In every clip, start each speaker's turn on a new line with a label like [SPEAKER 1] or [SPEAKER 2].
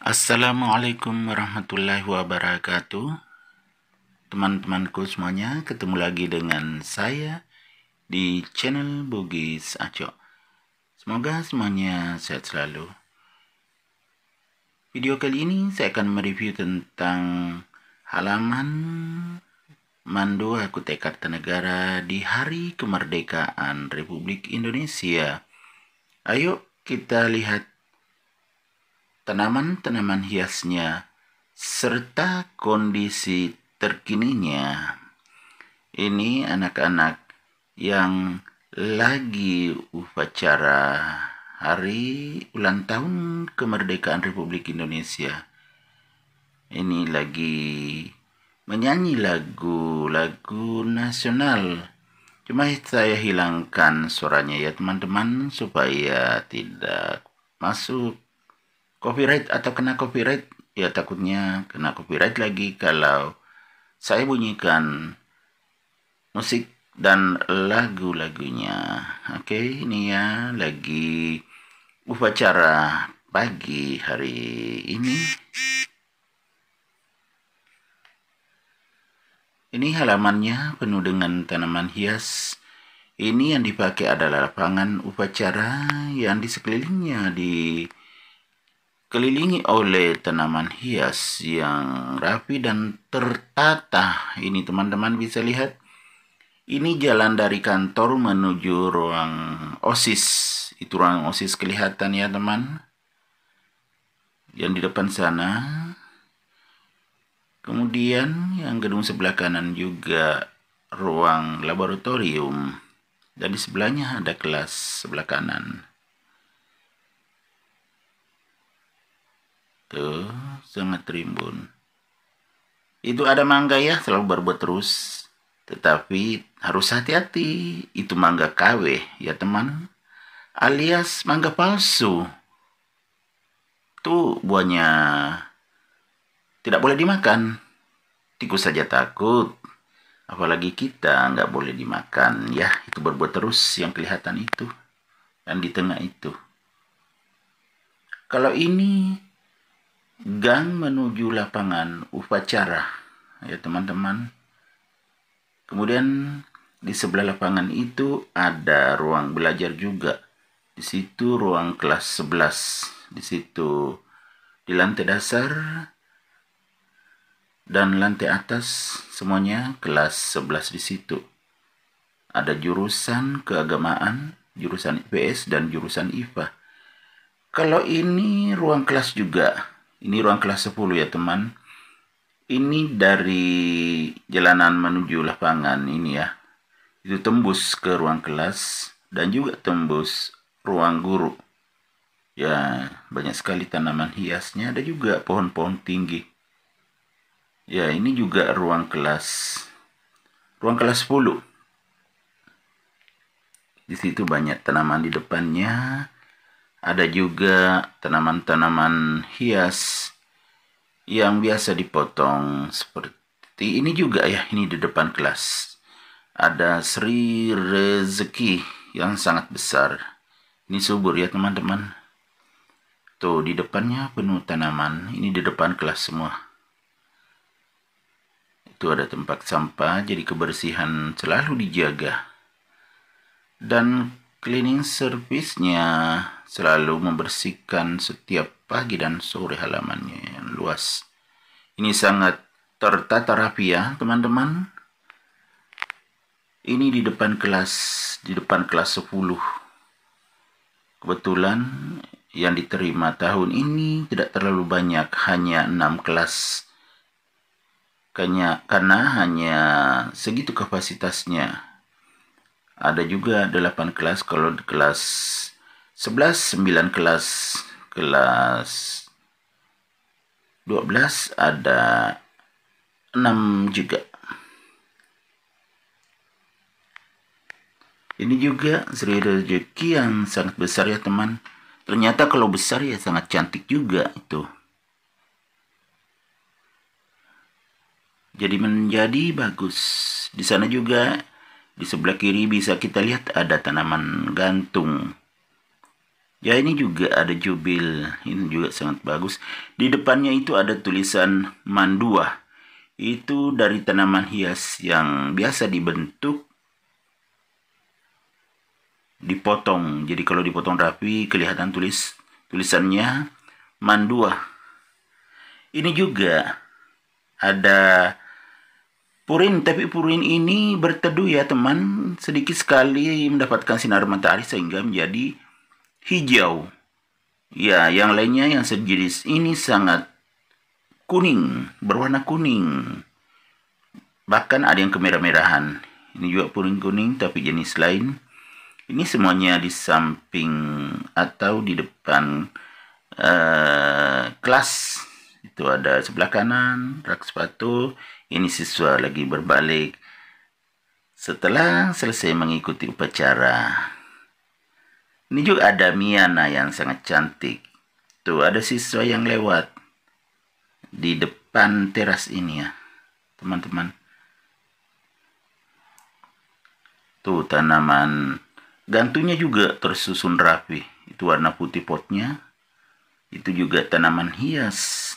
[SPEAKER 1] Assalamualaikum warahmatullahi wabarakatuh. Teman-temanku semuanya, ketemu lagi dengan saya di channel Bugis Aco. Semoga semuanya sehat selalu. Video kali ini saya akan mereview tentang halaman Mandu Akute Kartanegara di Hari Kemerdekaan Republik Indonesia. Ayo kita lihat tanaman-tanaman hiasnya serta kondisi terkininya. Ini anak-anak yang lagi upacara hari ulang tahun kemerdekaan Republik Indonesia. Ini lagi menyanyi lagu-lagu nasional. Cuma saya hilangkan suaranya ya teman-teman, supaya tidak masuk copyright atau kena copyright. Ya takutnya kena copyright lagi kalau saya bunyikan musik dan lagu-lagunya. Oke, ini ya lagi upacara pagi hari ini. Ini halamannya penuh dengan tanaman hias. Ini yang dipakai adalah lapangan upacara yang di sekelilingnya dikelilingi oleh tanaman hias yang rapi dan tertata. Ini teman-teman bisa lihat. Ini jalan dari kantor menuju ruang OSIS. Itu ruang OSIS kelihatan ya teman. Yang di depan sana. Kemudian yang gedung sebelah kanan juga ruang laboratorium. Dan di sebelahnya ada kelas sebelah kanan. Tuh, sangat rimbun. Itu ada mangga ya, selalu berbuat terus. Tetapi harus hati-hati, itu mangga KW ya teman, alias mangga palsu. Tuh buahnya tidak boleh dimakan. Tikus saja takut, apalagi kita nggak boleh dimakan ya. Itu berbuat terus yang kelihatan itu, dan di tengah itu. Kalau ini gang menuju lapangan upacara ya teman-teman. Kemudian di sebelah lapangan itu ada ruang belajar juga. Di situ ruang kelas 11. Di situ di lantai dasar dan lantai atas semuanya kelas 11 di situ. Ada jurusan keagamaan, jurusan IPS dan jurusan IPA. Kalau ini ruang kelas juga. Ini ruang kelas 10 ya teman. Ini dari jalanan menuju lapangan ini ya. Itu tembus ke ruang kelas dan juga tembus ruang guru. Ya, banyak sekali tanaman hiasnya, ada juga pohon-pohon tinggi. Ya, ini juga ruang kelas 10. Di situ banyak tanaman di depannya. Ada juga tanaman-tanaman hias yang biasa dipotong seperti ini juga ya. Ini di depan kelas. Ada Sri Rezeki yang sangat besar. Ini subur ya teman-teman. Tuh di depannya penuh tanaman. Ini di depan kelas semua. Itu ada tempat sampah, jadi kebersihan selalu dijaga. Dan cleaning service-nya selalu membersihkan setiap pagi dan sore halamannya yang luas. Ini sangat tertata rapi ya teman-teman. Ini di depan kelas 10. Kebetulan yang diterima tahun ini tidak terlalu banyak, hanya 6 kelas. Karena hanya segitu kapasitasnya. Ada juga 8 kelas, kalau kelas 11, 9 kelas, kelas 12 ada 6 juga. Ini juga Sri Rezeki yang sangat besar ya teman. Ternyata kalau besar ya sangat cantik juga itu. Jadi menjadi bagus. Di sana juga di sebelah kiri bisa kita lihat ada tanaman gantung. Ya, ini juga ada jubil, ini juga sangat bagus. Di depannya itu ada tulisan mandua. Itu dari tanaman hias yang biasa dibentuk, dipotong. Jadi kalau dipotong rapi kelihatan tulisannya mandua. Ini juga ada purin, tapi purin ini berteduh ya teman, sedikit sekali mendapatkan sinar matahari sehingga menjadi hijau. Ya, yang lainnya yang sejenis ini sangat kuning, berwarna kuning. Bahkan ada yang kemerah-merahan. Ini juga puring kuning tapi jenis lain. Ini semuanya di samping atau di depan kelas. Itu ada sebelah kanan rak sepatu. Ini siswa lagi berbalik setelah selesai mengikuti upacara. Ini juga ada Miana yang sangat cantik. Tuh ada siswa yang lewat di depan teras ini ya, teman-teman. Tuh tanaman gantungnya juga tersusun rapi. Itu warna putih potnya. Itu juga tanaman hias.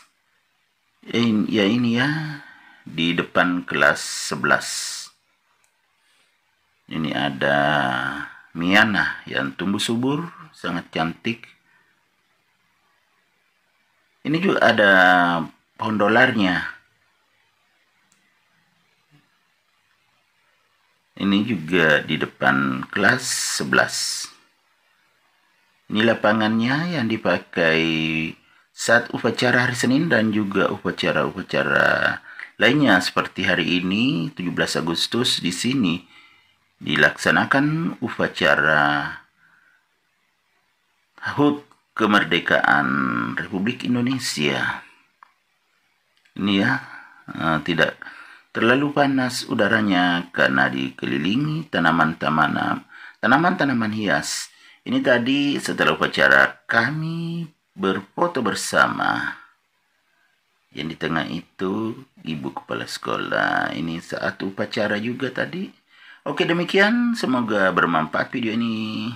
[SPEAKER 1] Ya ini ya, di depan kelas 11. Ini ada Miana yang tumbuh subur, sangat cantik. Ini juga ada pohon dolarnya. Ini juga di depan kelas 11. Ini lapangannya yang dipakai saat upacara hari Senin dan juga upacara-upacara lainnya seperti hari ini 17 Agustus di sini dilaksanakan upacara HUT kemerdekaan Republik Indonesia. Ini ya, tidak terlalu panas udaranya karena dikelilingi tanaman-tanaman hias. Ini tadi setelah upacara kami berfoto bersama. Yang di tengah itu ibu kepala sekolah. Ini saat upacara juga tadi. Oke, demikian. Semoga bermanfaat video ini.